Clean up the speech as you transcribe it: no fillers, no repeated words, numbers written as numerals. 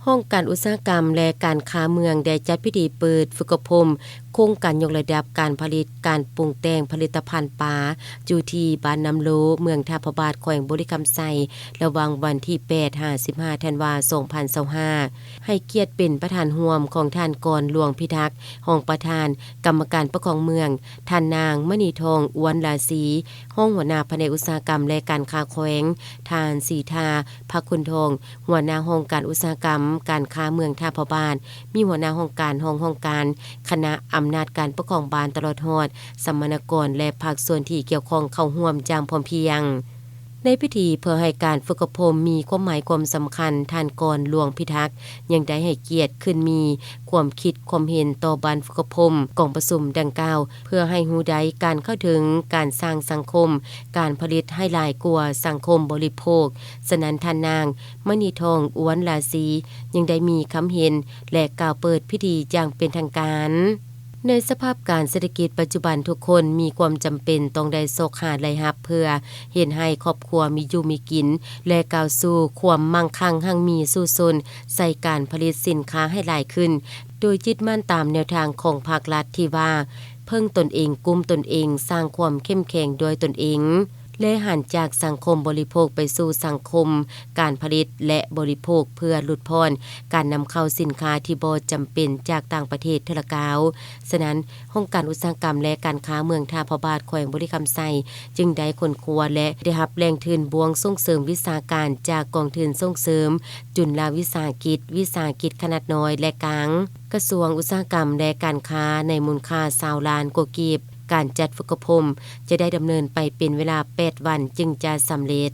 ห้องการอุตสาหกรรมและการค้าเมืองได้จัดพิธีเปิดฝึกอบรมโครงการยกระดับการผลิตการปรุงแต่งผลิตภัณฑ์ปลาอยู่ที่บ้านน้ำโลเมืองท่าพระบาทแขวงบุรีคำไซระหว่างวันที่8-15 ธันวาคม 2025ให้เกียรติเป็นประธานร่วมของท่านกรหลวงพิทักษ์ห้องประธานกรรมการปกครองเมืองท่านนางมณีทองอวนราศีห้องหัวหน้าแผนกอุตสาหกรรมและการค้าแขวงท่านสีทาภคุณทองหัวหน้าห้องการอุตสาหกรรมการค้าเมืองท่าพระบาทมีหัวหน้าห้องการห้องการคณะอำนาจการปกครองบ้านตลอดฮอดสมณกรและภาคส่วนที่เกี่ยวข้องเข้าร่วมอย่างพร้อมเพรียงในพิธีเพื่อให้การฝึกอบรมมีความหมายความสำคัญท่านกรหลวงพิทักษ์ยังได้ให้เกียรติขึ้นมีความคิดความเห็นต่อบ้านฝึกอบรมกองประชุมดังกล่าวเพื่อให้ฮู้ได้การเข้าถึงการสร้างสังคมการผลิตให้หลายกว่าสังคมบริโภคฉะนั้นท่านนางมณีทองอวนราศียังได้มีคำเห็นและกล่าวเปิดพิธีอย่างเป็นทางการในสภาพการเศรษฐกิจปัจจุบันทุกคนมีความจำเป็นต้องได้ซกหารายรับเพื่อเห็นให้ครอบครัวมีอยู่มีกินและก้าวสู่ความมั่งคั่งหั่งมีสู่ชนใส่การผลิตสินค้าให้หลายขึ้นโดยยึดมั่นตามแนวทางของภาครัฐที่ว่าเพิ่งตนเองกุมตนเองสร้างความเข้มแข็งด้วยตนเองและหันจากสังคมบริโภคไปสู่สังคมการผลิตและบริโภคเพื่อหลุดพ้นการนำเข้าสินค้าที่บ่จำเป็นจากต่างประเทศเทอละกาวฉะนั้นห้องการอุตสาหกรรมและการค้าเมืองท่าพระบาทแขวงบุรีคำไซจึงได้ค้นคว้าและได้รับแรงทุนบวงส่งเสริมวิชาการจากกองทุนส่งเสริมจุลวิสาหกิจขนาดน้อยและกลางกระทรวงอุตสาหกรรมและการค้าในมูลค่า20 ล้านกว่ากีบการจัดฝึกอบรมจะได้ดำเนินไปเป็นเวลา8 วันจึงจะสำเร็จ